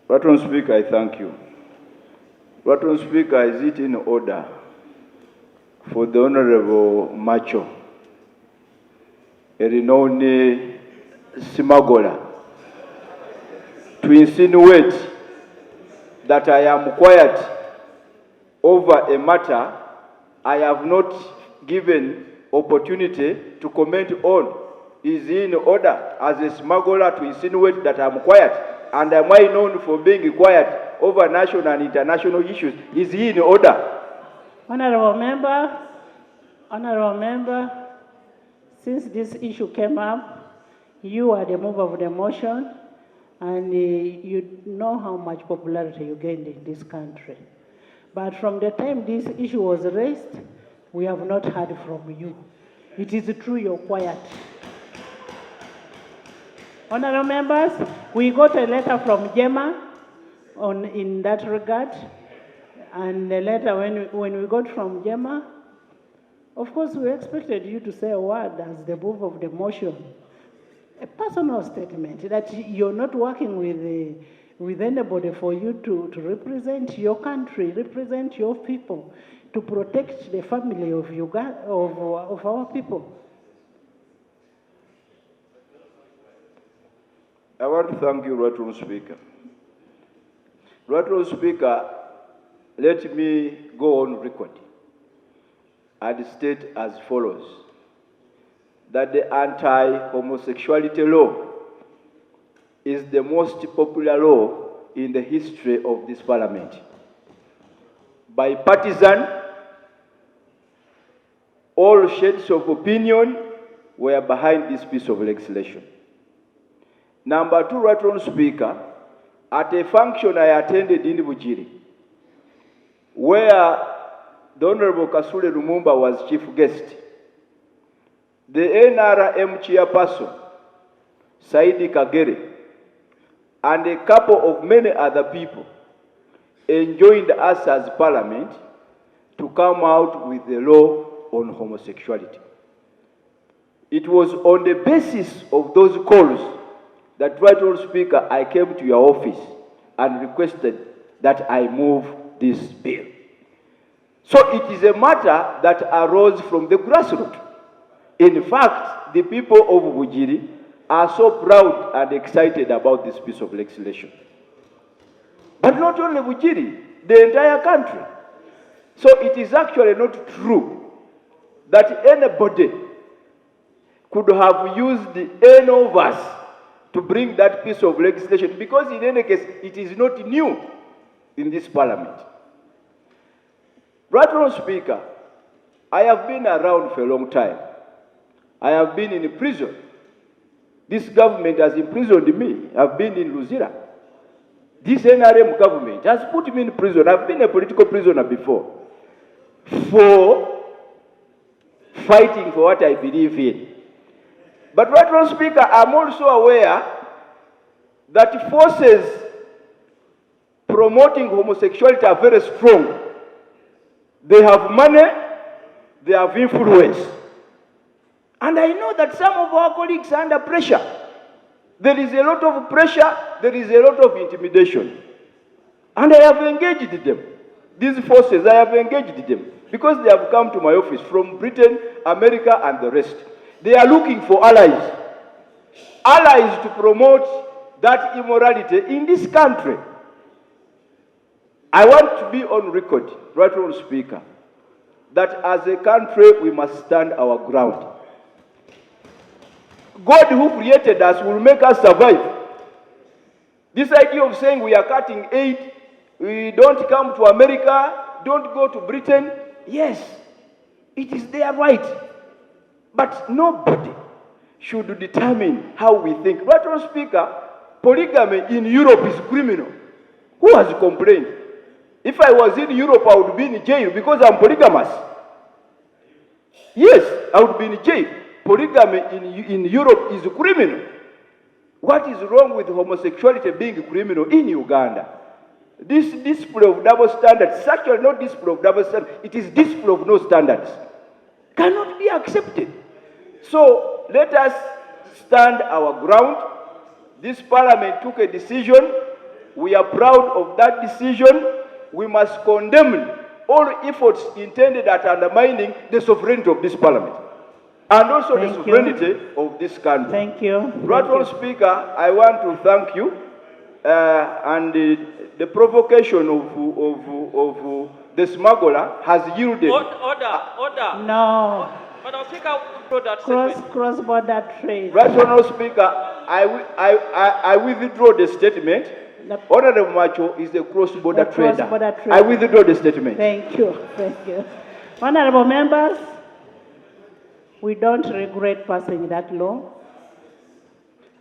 Madam Speaker, I thank you. Madam Speaker, is it in order for the Honorable Macho, a renowned smuggler, to insinuate that I am quiet over a matter I have not given opportunity to comment on? Is he in order as a smuggler to insinuate that I'm quiet? And am I known for being quiet over national and international issues? Is he in order? Honorable Member, since this issue came up, you are the mover of the motion, and you know how much popularity you gained in this country. But from the time this issue was raised, we have not heard from you. It is true you're quiet. Honorable members, we got a letter from Gemma in that regard, and the letter when we got from Gemma, of course we expected you to say a word as the mover of the motion, a personal statement that you're not working with anybody for you to represent your country, represent your people, to protect the family of our people. I want to thank you, Madam Speaker. Madam Speaker, let me go on record and state as follows, that the anti-homosexuality law is the most popular law in the history of this Parliament. Bipartisan, all shades of opinion were behind this piece of legislation. Number two, Madam Speaker, at a function I attended in Bujiri, where the Honorable Kasule Lumumba was chief guest, the NRM chairperson, Saidi Kagere, and a couple of many other people enjoined us as Parliament to come out with the law on homosexuality. It was on the basis of those calls that, Madam Speaker, I came to your office and requested that I move this bill. So it is a matter that arose from the grassroots. In fact, the people of Bujiri are so proud and excited about this piece of legislation. But not only Bujiri, the entire country. So it is actually not true that anybody could have used any of us to bring that piece of legislation, because in any case, it is not new in this Parliament. Madam Speaker, I have been around for a long time. I have been in prison. This government has imprisoned me. I've been in Luzira. This NRM government has put me in prison. I've been a political prisoner before for fighting for what I believe in. But, Madam Speaker, I'm also aware that forces promoting homosexuality are very strong. They have money, they have influence. And I know that some of our colleagues are under pressure. There is a lot of pressure, there is a lot of intimidation. And I have engaged them. These forces, I have engaged them, because they have come to my office from Britain, America, and the rest. They are looking for allies. Allies to promote that immorality in this country. I want to be on record, Madam Speaker, that as a country we must stand our ground. God who created us will make us survive. This idea of saying we are cutting aid, we don't come to America, don't go to Britain, yes, it is their right. But nobody should determine how we think. Madam Speaker, polygamy in Europe is criminal. Who has complained? If I was in Europe, I would be in jail because I'm polygamous. Yes, I would be in jail. Polygamy in Europe is criminal. What is wrong with homosexuality being criminal in Uganda? This display of double standards is actually not display of double standards, it is display of no standards. Cannot be accepted. So let us stand our ground. This Parliament took a decision. We are proud of that decision. We must condemn all efforts intended at undermining the sovereignty of this parliament and also the sovereignty of this country. Thank you. Right Honourable Speaker, I want to thank you and the provocation of the smuggler has yielded. Order. No. Madam Speaker, that Cross-border trade. Right Honourable Speaker, I withdraw the statement. Honourable Macho is a cross-border trader. I withdraw the statement. Thank you. Thank you. Honourable members, we don't regret passing that law.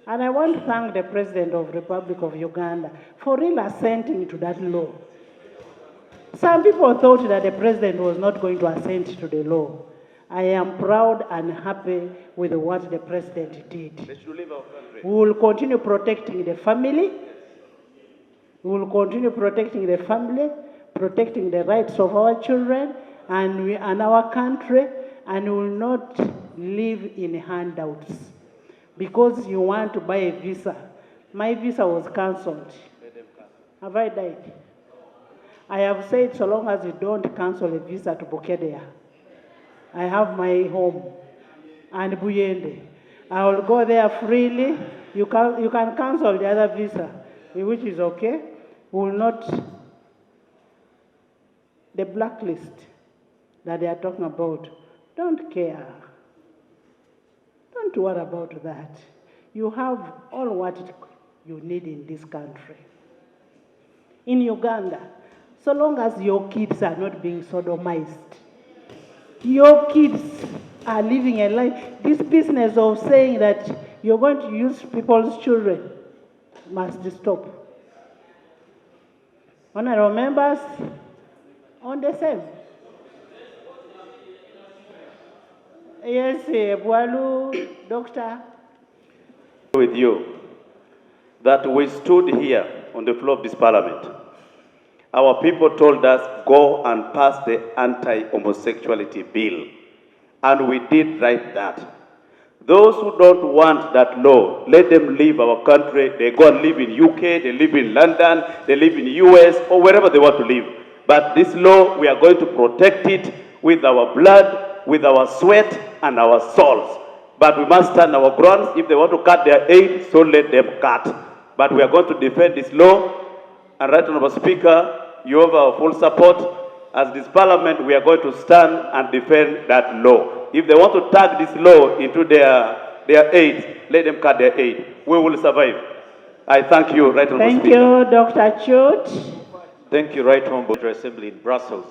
And I want to thank the President of the Republic of Uganda for really assenting to that law. Some people thought that the President was not going to assent to the law. I am proud and happy with what the President did. We will continue protecting the family. We will continue protecting the family, protecting the rights of our children and our country, and we will not live in handouts. Because you want to buy a visa. My visa was cancelled. Have I died? I have said so long as you don't cancel a visa to Bukedea, I have my home and Buyende. I will go there freely. You can cancel the other visa, which is okay. We will not, the blacklist that they are talking about, don't care. Don't worry about that. You have all what you need in this country. In Uganda, so long as your kids are not being sodomized, your kids are living a life. This business of saying that you're going to use people's children must stop. Honourable members, on the same. Yes, Bualu, Doctor. With you that we stood here on the floor of this parliament. Our people told us, go and pass the anti-homosexuality bill. And we did right that. Those who don't want that law, let them leave our country. They go and live in UK, they live in London, they live in US, or wherever they want to live. But this law, we are going to protect it with our blood, with our sweat, and our souls. But we must stand our grounds. If they want to cut their aid, so let them cut. But we are going to defend this law. And Right Honourable Speaker, you have our full support. As this parliament, we are going to stand and defend that law. If they want to tag this law into their aid, let them cut their aid. We will survive. I thank you, Right Honourable Speaker. Thank you, Dr. Chut. Thank you, Right Honourable Assembly in Brussels.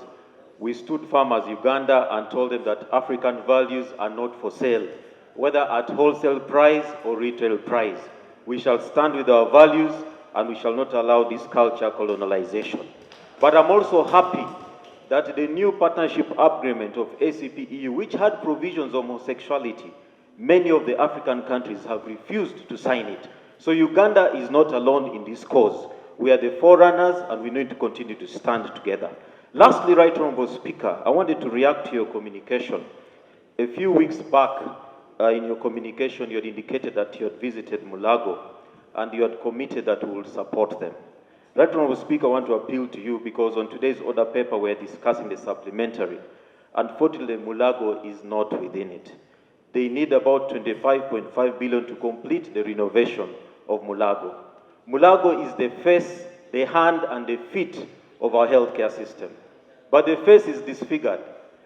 We stood firm as Uganda and told them that African values are not for sale, whether at wholesale price or retail price. We shall stand with our values and we shall not allow this culture colonialization. But I'm also happy that the new partnership agreement of ACP-EU, which had provisions of homosexuality, many of the African countries have refused to sign it. So Uganda is not alone in this cause. We are the forerunners and we need to continue to stand together. Lastly, Right Honourable Speaker, I wanted to react to your communication. A few weeks back, in your communication, you had indicated that you had visited Mulago and you had committed that we will support them. Right Honourable Speaker, I want to appeal to you because on today's order paper, we're discussing the supplementary. Unfortunately, Mulago is not within it. They need about 25.5 billion to complete the renovation of Mulago. Mulago is the face, the hand, and the feet of our healthcare system. But the face is disfigured.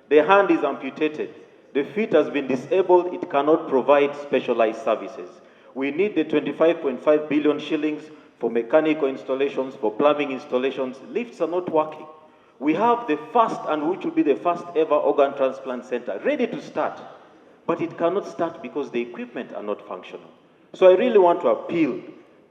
The hand is amputated. The feet has been disabled. It cannot provide specialized services. We need the 25.5 billion shillings for mechanical installations, for plumbing installations. Lifts are not working. We have the first, and which will be the first ever organ transplant center, ready to start. But it cannot start because the equipment are not functional. So I really want to appeal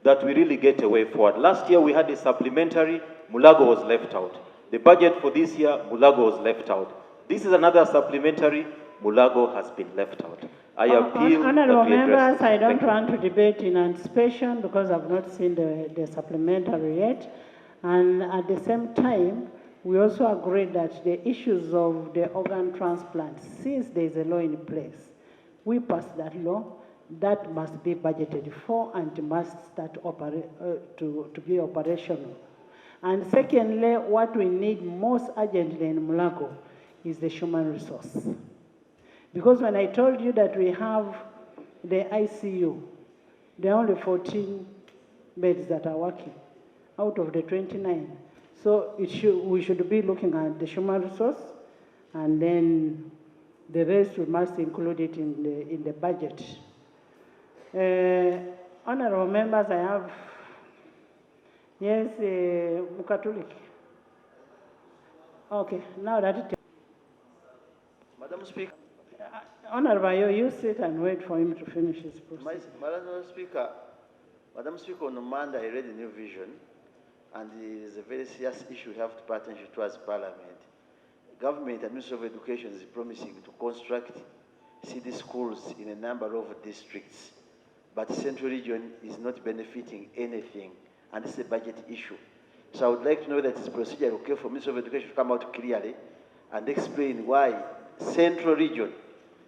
that we really get a way forward. Last year we had a supplementary, Mulago was left out. The budget for this year, Mulago was left out. This is another supplementary, Mulago has been left out. I appeal Honourable that we address members, this. I don't want to debate in anticipation because I've not seen the supplementary yet. And at the same time, we also agreed that the issues of the organ transplant, since there is a law in place, we passed that law. that must be budgeted for and must start to be operational. And secondly, what we need most urgently in Mulago is the human resource. Because when I told you that we have the ICU, there are only 14 beds that are working out of the 29. So we should be looking at the human resource, and then the rest we must include it in the budget. Honorable members, I have, yes, Mukatulik. Okay, now that Madam Speaker. Honorable, you sit and wait for him to finish his process. Madam Speaker, on Monday I read the new vision, and it is a very serious issue we have to pay attention to as Parliament. Government and Ministry of Education is promising to construct city schools in a number of districts, but the Central Region is not benefiting anything, and it's a budget issue. So I would like to know that it's procedure okay for Ministry of Education to come out clearly and explain why Central Region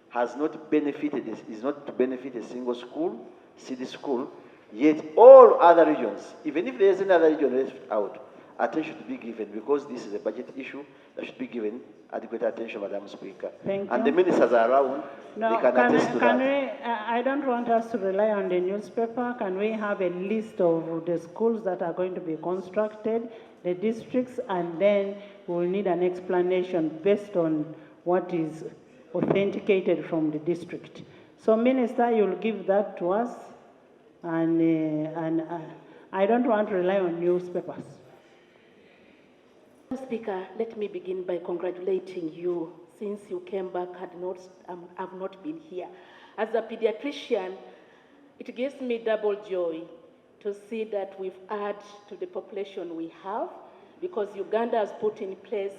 has not benefited, is not to benefit a single school, city school, yet all other regions, even if there is another region left out, attention to be given, because this is a budget issue that should be given adequate attention, Madam Speaker. Thank and you. The ministers are around, No, they can attest to that. I don't want us to rely on the newspaper. Can we have a list of the schools that are going to be constructed, the districts, and then we'll need an explanation based on what is authenticated from the district. So, Minister, you'll give that to us, and I don't want to rely on newspapers. Speaker, let me begin by congratulating you. Since you came back, have not been here. As a pediatrician, it gives me double joy to see that we've added to the population we have, because Uganda has put in place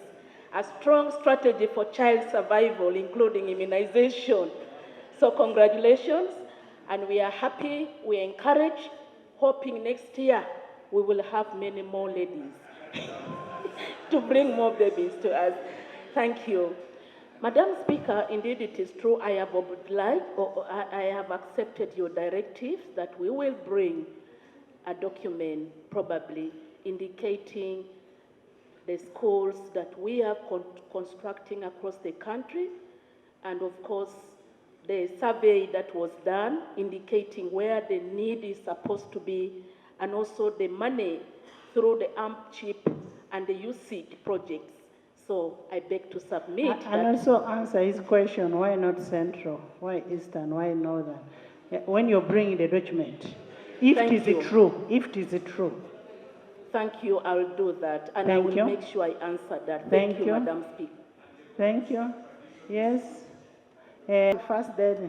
a strong strategy for child survival, including immunization. So congratulations, and we are happy, we are encouraged, hoping next year we will have many more ladies to bring more babies to us. Thank you. Madam Speaker, indeed it is true, I have accepted your directives that we will bring a document probably indicating the schools that we are constructing across the country, and of course the survey that was done indicating where the need is supposed to be, and also the money through the AMP chip and the USEED projects. So I beg to submit and also answer his question, why not Central? Why Eastern? Why Northern? When you bring the document, if it is true. Thank you, I will do that. And I will make sure I answer that. Thank you, Madam Speaker. Thank you. Yes. First Daddy.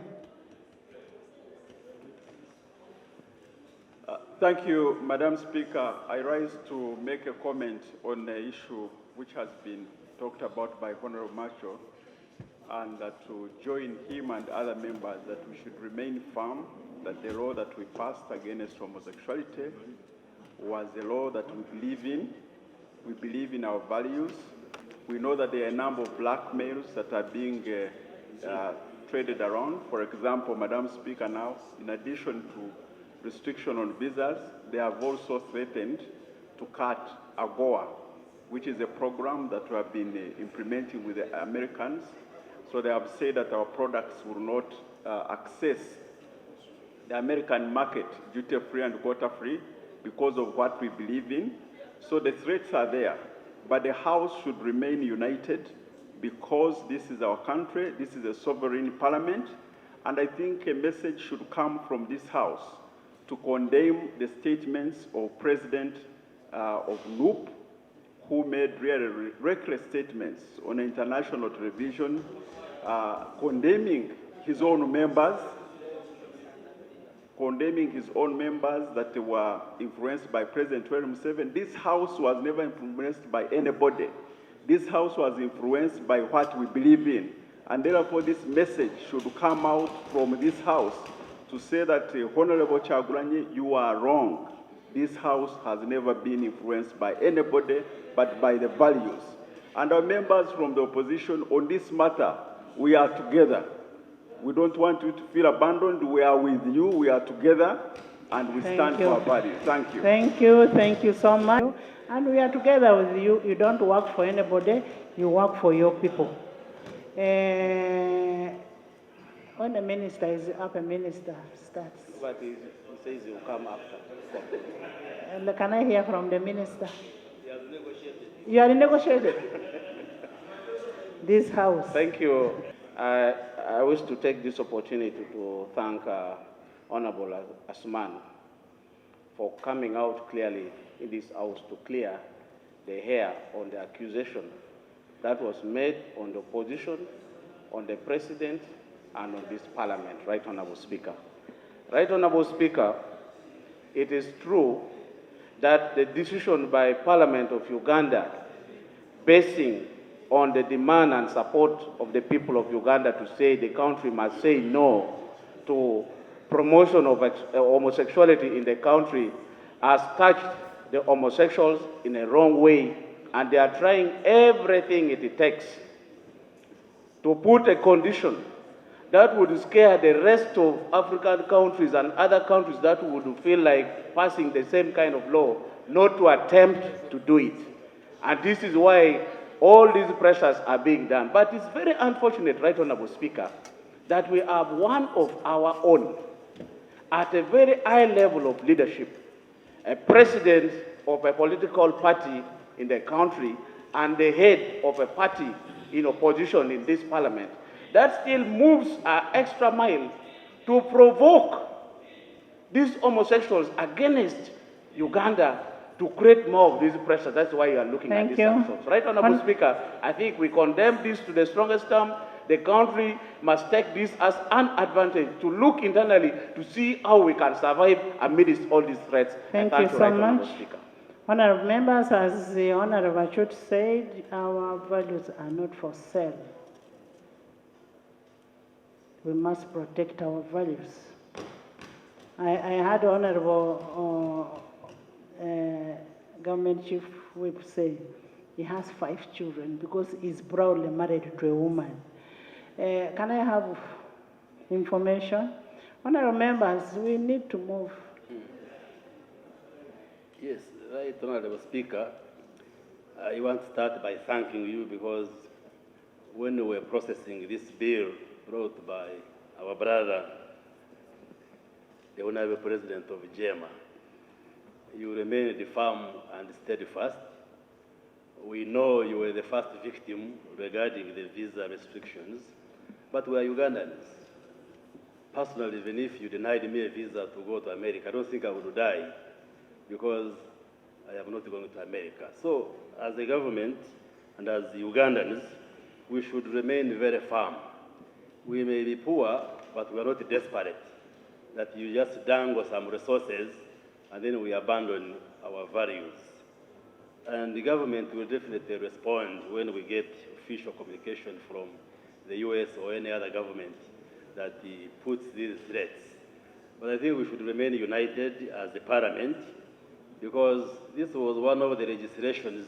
Thank you, Madam Speaker. I rise to make a comment on the issue which has been talked about by Honorable Marshall, and to join him and other members that we should remain firm that the law that we passed against homosexuality was a law that we believe in. We believe in our values. We know that there are a number of black males that are being traded around. For example, Madam Speaker, now, in addition to restriction on visas, they have also threatened to cut AGOA, which is a program that we have been implementing with the Americans. So they have said that our products will not access the American market duty-free and quota-free because of what we believe in. So the threats are there, but the House should remain united because this is our country, this is a sovereign parliament, and I think a message should come from this House to condemn the statements of President of NUP, who made really reckless statements on international television, condemning his own members that they were influenced by President Museveni. This House was never influenced by anybody. This House was influenced by what we believe in. And therefore, this message should come out from this House to say that, Honorable Kyagulanyi, you are wrong. This House has never been influenced by anybody but by the values. And our members from the opposition on this matter, we are together. We don't want you to feel abandoned. We are with you. We are together, and we stand for our values. Thank you. Thank you so much. And we are together with you. You don't work for anybody. You work for your people. When the minister is up, a minister starts. But he says he'll come after. Can I hear from the minister? He has negotiated. You are negotiated. This house. Thank you. I wish to take this opportunity to thank Honorable Asman for coming out clearly in this house to clear the air on the accusation that was made on the opposition, on the president, and on this parliament. Right, Honorable Speaker. Right, Honorable Speaker, it is true that the decision by Parliament of Uganda, basing on the demand and support of the people of Uganda to say the country must say no to promotion of homosexuality in the country, has touched the homosexuals in a wrong way, and they are trying everything it takes to put a condition that would scare the rest of African countries and other countries that would feel like passing the same kind of law, not to attempt to do it. And this is why all these pressures are being done. But it's very unfortunate, Right Honorable Speaker, that we have one of our own at a very high level of leadership, a president of a political party in the country and the head of a party in opposition in this parliament, that still moves an extra mile to provoke these homosexuals against Uganda to create more of these pressures. That's why you are looking at these episodes. Right, Honorable Speaker, I think we condemn this to the strongest term. The country must take this as an advantage to look internally to see how we can survive amidst all these threats. Thank you so much. Honorable members, as the Honorable Achut said, our values are not for sale. We must protect our values. I had Honorable Government Chief Whip say he has 5 children because he's proudly married to a woman. Can I have information? Honorable members, we need to move. Yes, Right Honorable Speaker, I want to start by thanking you because when we were processing this bill brought by our brother, the Honorable President of GEMA, you remained firm and steadfast. We know you were the first victim regarding the visa restrictions, but we are Ugandans. Personally, even if you denied me a visa to go to America, I don't think I would die because I am not going to America. So, as a government and as Ugandans, we should remain very firm. We may be poor, but we are not desperate, that you just dangle some resources and then we abandon our values. And the government will definitely respond when we get official communication from the US or any other government that puts these threats. But I think we should remain united as the parliament because this was one of the legislations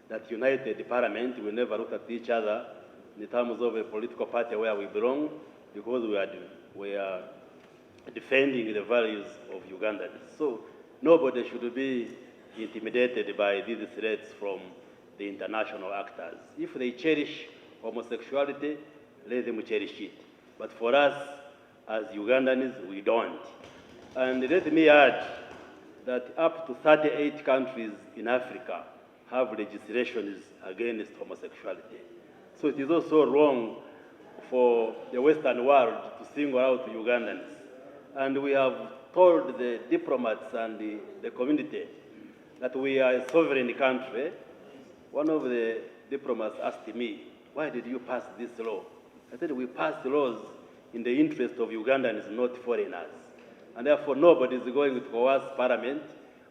that united the parliament. We never looked at each other in terms of a political party where we belong because we are defending the values of Ugandans. So nobody should be intimidated by these threats from the international actors. If they cherish homosexuality, let them cherish it. But for us, as Ugandans, we don't. And let me add that up to 38 countries in Africa have legislations against homosexuality. So it is also wrong for the Western world to single out Ugandans. And we have told the diplomats and the community that we are a sovereign country. One of the diplomats asked me, why did you pass this law? I said, we passed laws in the interest of Ugandans, not foreigners. And therefore, nobody is going to coerce Parliament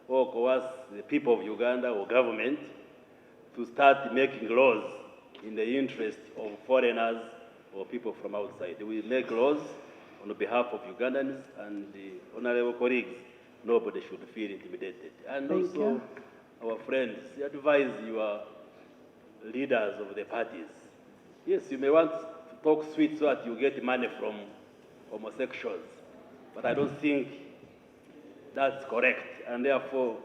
or coerce the people of Uganda or government to start making laws in the interest of foreigners or people from outside. We make laws on behalf of Ugandans and the honorable colleagues. Nobody should feel intimidated. And also, our friends, advise your leaders of the parties. Yes, you may want to talk sweet so that you get money from homosexuals. But I don't think that's correct, and therefore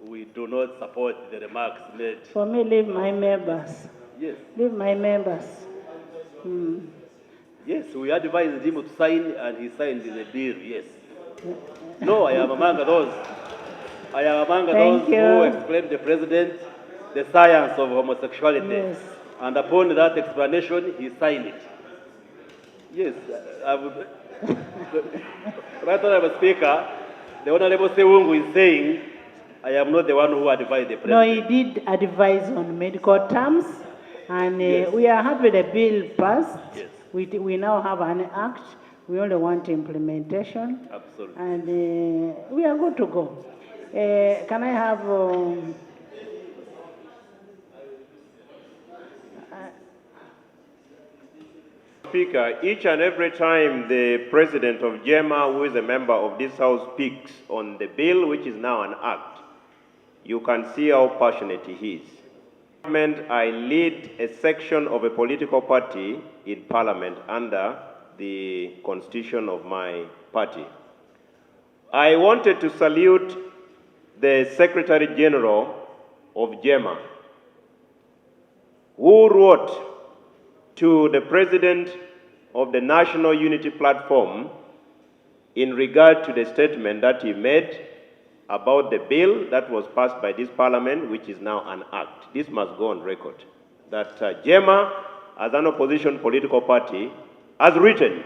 we do not support the remarks made. For me, leave my members. Yes. Leave my members. Yes, we advised him to sign, and he signed the bill, yes. No, I am among those. I am among those who explained to the president the science of homosexuality. Yes. And upon that explanation, he signed it. Yes, Right Honorable Speaker, the Honorable Sewungu is saying, I am not the one who advised the president. No, he did advise on medical terms, and Yes. we are happy the bill passed. Yes. We now have an act. We only want implementation. Absolutely. And we are good to go. Can I have... Speaker, each and every time the president of JEMA, who is a member of this House, speaks on the bill, which is now an act, you can see how passionate he is. I lead a section of a political party in Parliament under the constitution of my party. I wanted to salute the Secretary General of JEMA, who wrote to the President of the National Unity Platform in regard to the statement that he made about the bill that was passed by this Parliament, which is now an act. This must go on record, that JEMA, as an opposition political party, has written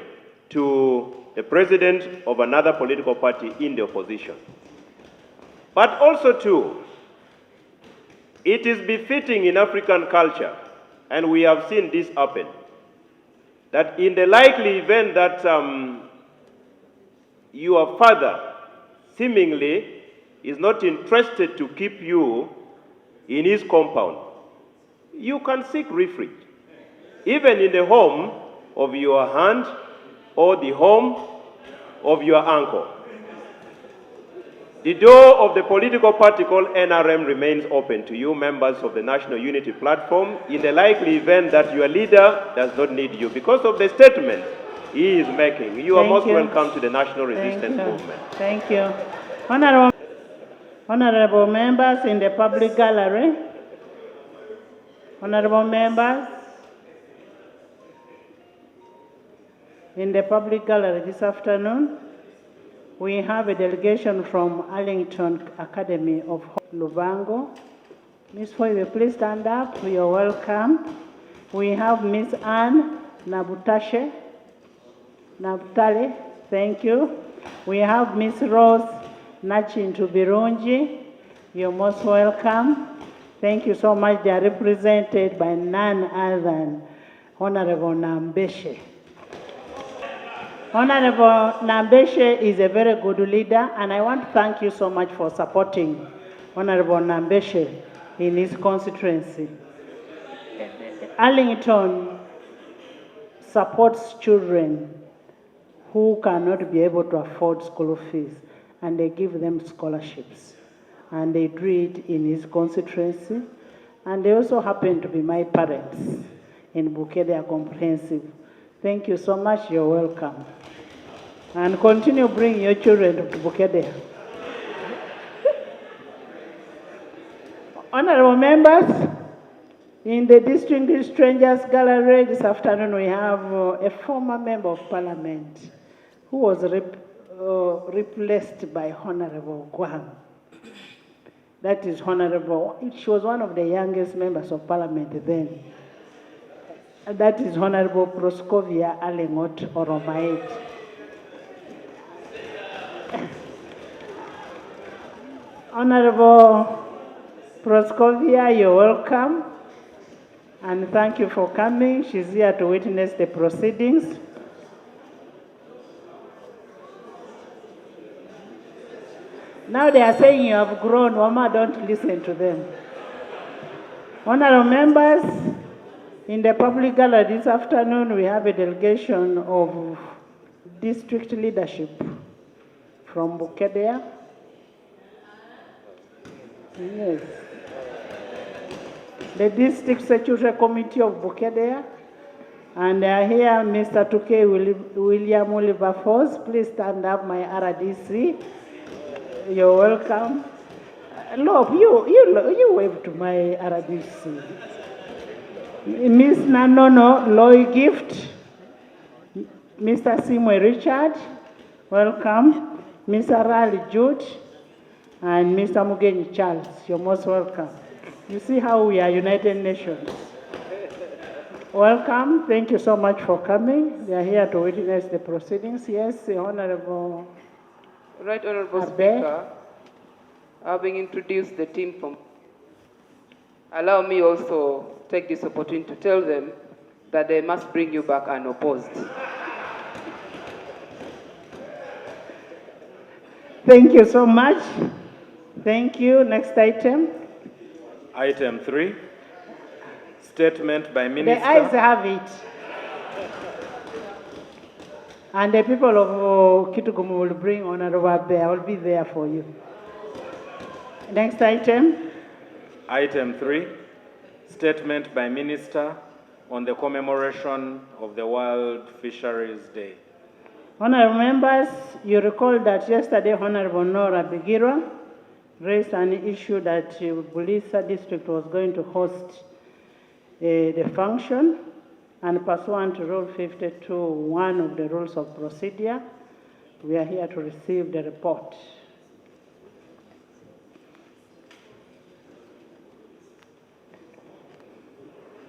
to the President of another political party in the opposition. But also, too, it is befitting in African culture, and we have seen this happen, that in the likely event that your father seemingly is not interested to keep you in his compound, you can seek refuge, even in the home of your aunt or the home of your uncle. The door of the political party called NRM remains open to you, members of the National Unity Platform, in the likely event that your leader does not need you. Because of the statement he is making, you are most welcome to the National Resistance Movement. Thank you. Honorable members in the public gallery, honorable members in the public gallery this afternoon, we have a delegation from Arlington Academy of Lubango. Ms. Foibe, please stand up. You are welcome. We have Ms. Anne Nabutale, thank you. We have Ms. Rose Nachintu Birungi. You're most welcome. Thank you so much. They are represented by none other than Honorable Nambeshe. Honorable Nambeshe is a very good leader, and I want to thank you so much for supporting Honorable Nambeshe in his constituency. Arlington supports children who cannot be able to afford school fees, and they give them scholarships. And they do it in his constituency. And they also happen to be my parents in Bukedea Comprehensive. Thank you so much. You're welcome. And continue bringing your children to Bukedea. Honorable members, in the Distinguished Strangers Gallery this afternoon, we have a former member of Parliament who was replaced by Honorable Guam. That is Honorable, she was one of the youngest members of Parliament then. That is Honorable Proscovia Alengot Oromait. Honorable Proscovia, you're welcome. And thank you for coming. She's here to witness the proceedings. Now they are saying you have grown. Mama, don't listen to them. Honorable members, in the public gallery this afternoon, we have a delegation of district leadership from Bukedea. Yes. The District Statutory Committee of Bukedea, And here, Mr. Tuke William Oliver Force. Please stand up, my RDC. You're welcome. Look, you wave to my RDC. Miss Nanono Loy Gift. Mr. Simwe Richard, welcome. Mr. Raleigh Jude, and Mr. Mugenyi Charles, you're most welcome. You see how we are United Nations. Welcome, thank you so much for coming. They are here to witness the proceedings. Yes, the Honorable. Right, Honorable Abe. Speaker, having introduced the team from, allow me also take this opportunity to tell them that they must bring you back unopposed. Thank you so much. Thank you. Next item. Item 3, statement by Minister. The ayes have it. And the people of Kitugumu will bring Honorable Abe. I will be there for you. Next item. Item 3, statement by Minister on the commemoration of the World Fisheries Day. Honorable members, you recall that yesterday Honorable Nora Bigirwa raised an issue that Bulisa district was going to host the function, and pursuant to Rule 52(1) of the Rules of Procedure, we are here to receive the report.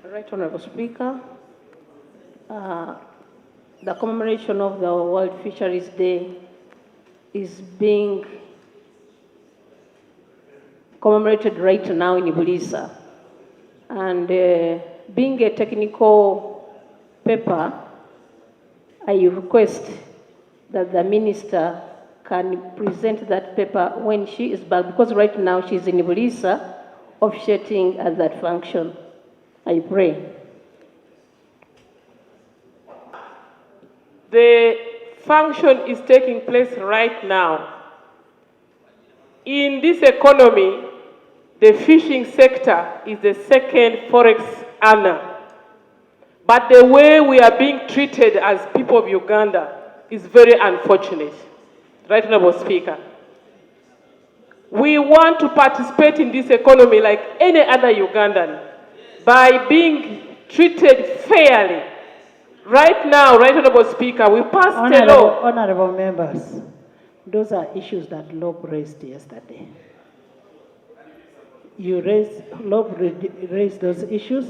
Right, Honorable Speaker. The commemoration of the World Fisheries Day is being commemorated right now in Bulisa. And being a technical paper, I request that the minister can present that paper when she is back, because right now she's in Bulisa officiating at that function. I pray. The function is taking place right now. In this economy, the fishing sector is the second forex earner. But the way we are being treated as people of Uganda is very unfortunate. Right, Honorable Speaker. We want to participate in this economy like any other Ugandan by being treated fairly. Right now, Right Honorable Speaker, we passed a law. Honorable members, those are issues that Lob raised yesterday. Lob raised those issues,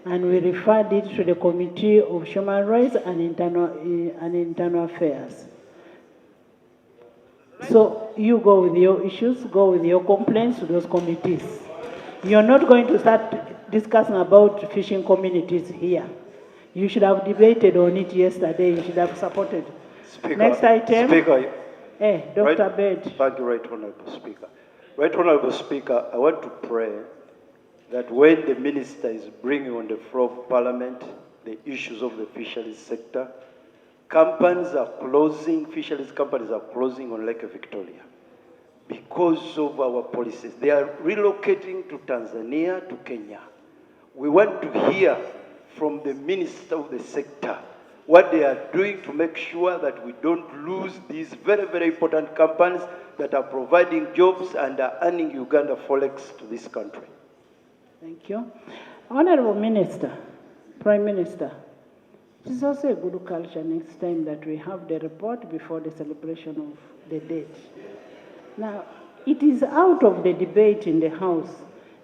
and we referred it to the Committee of Human Rights and Internal Affairs. So you go with your issues, go with your complaints to those committees. You're not going to start discussing about fishing communities here. You should have debated on it yesterday. You should have supported. Speaker, next item. Speaker, Dr. Right, Bed. thank you, Right Honorable Speaker. Right Honorable Speaker, I want to pray that when the minister is bringing on the floor of Parliament the issues of the fisheries sector, companies are closing, fisheries companies are closing on Lake Victoria because of our policies. They are relocating to Tanzania, to Kenya. We want to hear from the minister of the sector what they are doing to make sure that we don't lose these very, very important companies that are providing jobs and are earning Uganda forex to this country. Thank you. Honorable Minister, Prime Minister, it is also a good culture next time that we have the report before the celebration of the date. Now, it is out of the debate in the House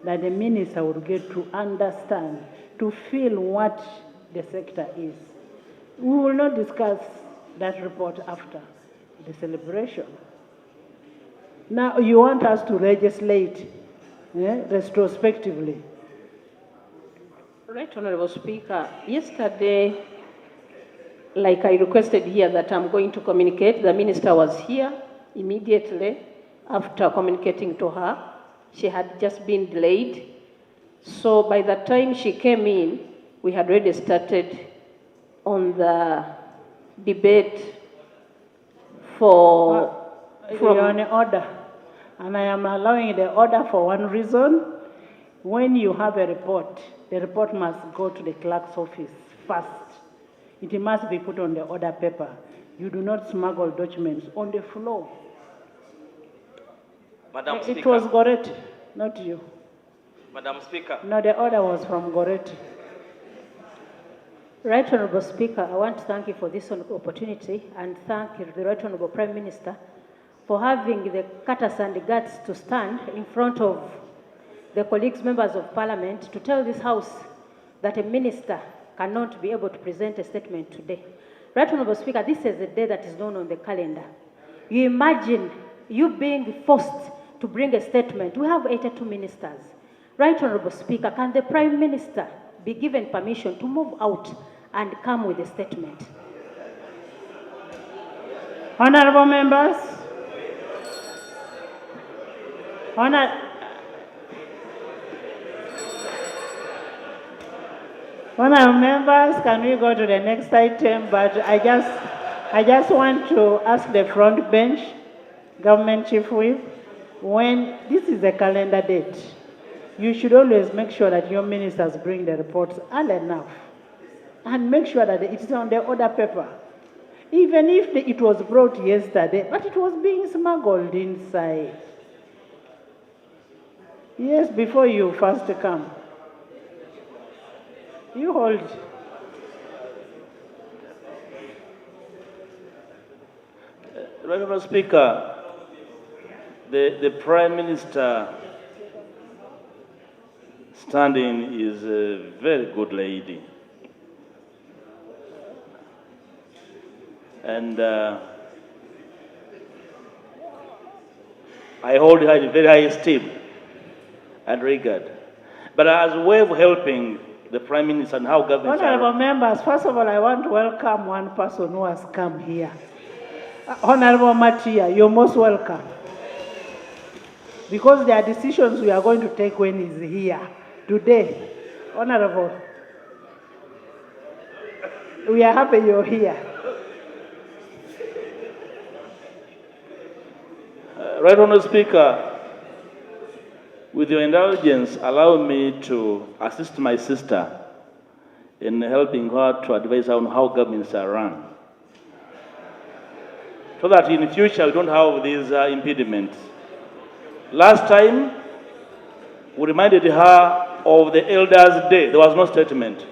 that the minister will get to understand, to feel what the sector is. We will not discuss that report after the celebration. Now, you want us to legislate retrospectively. Right, Honorable Speaker. Yesterday, like I requested here that I'm going to communicate, the minister was here immediately after communicating to her. She had just been delayed. So by the time she came in, we had already started on the debate for... You're on order. And I am allowing the order for one reason. When you have a report, the report must go to the clerk's office first It must be put on the order paper. You do not smuggle documents on the floor. Madam Speaker. It was Goretti, not you. Madam Speaker. No, the order was from Goretti. Right Honourable Speaker, I want to thank you for this opportunity and thank the Right Honourable Prime Minister for having the courtesy and the guts to stand in front of the colleagues, members of Parliament, to tell this House that a minister cannot be able to present a statement today. Right Honourable Speaker, this is a day that is known on the calendar. You imagine you being forced to bring a statement. We have 82 ministers. Right Honourable Speaker, can the Prime Minister be given permission to move out and come with a statement? Honourable members, Honourable members, can we go to the next item? But I just want to ask the front bench, Government Chief Whip, when this is a calendar date, you should always make sure that your ministers bring the reports early enough and make sure that it is on the order paper. Even if it was brought yesterday, but it was being smuggled inside. Yes, before you first come. You hold. Honourable Speaker, the Prime Minister standing is a very good lady. And I hold her in very high esteem and regard. But as a way of helping the Prime Minister and how governments Honourable members, first of all, I want to welcome one person who has come here. Honourable Matia, you're most welcome. Because there are decisions we are going to take when he's here today. Honourable, we are happy you're here. Right Honourable Speaker, with your indulgence, allow me to assist my sister in helping her to advise her on how governments are run, so that in the future we don't have these impediments. Last time, we reminded her of the Elders' Day. There was no statement.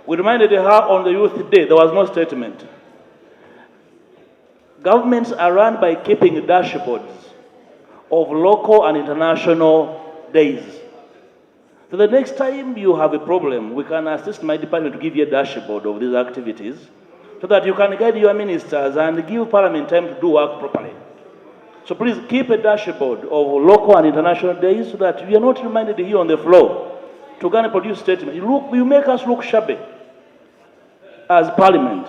We reminded her on the Youth Day. There was no statement. Governments are run by keeping dashboards of local and international days. So the next time you have a problem, we can assist my department to give you a dashboard of these activities so that you can guide your ministers and give Parliament time to do work properly. So please keep a dashboard of local and international days so that we are not reminded here on the floor to go and produce statements. You make us look shabby as Parliament.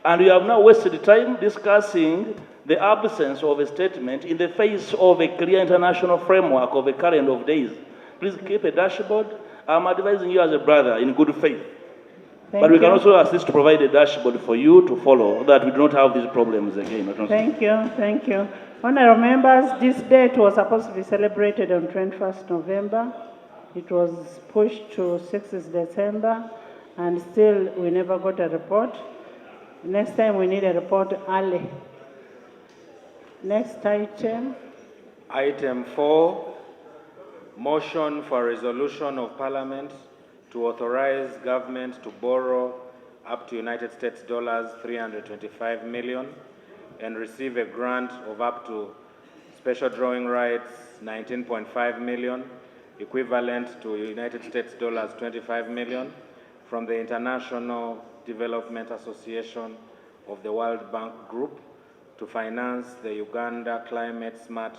And we have now wasted time discussing the absence of a statement in the face of a clear international framework of a calendar of days. Please keep a dashboard. I'm advising you as a brother in good faith. But we can also assist to provide a dashboard for you to follow so that we do not have these problems again. Thank you, thank you. Honourable members, this date was supposed to be celebrated on 21st November. It was pushed to 6th December, and still we never got a report. Next time we need a report early. Next item. Item 4, motion for resolution of Parliament to authorize government to borrow up to United States dollars 325 million and receive a grant of up to special drawing rights 19.5 million, equivalent to United States dollars 25 million from the International Development Association of the World Bank Group to finance the Uganda Climate Smart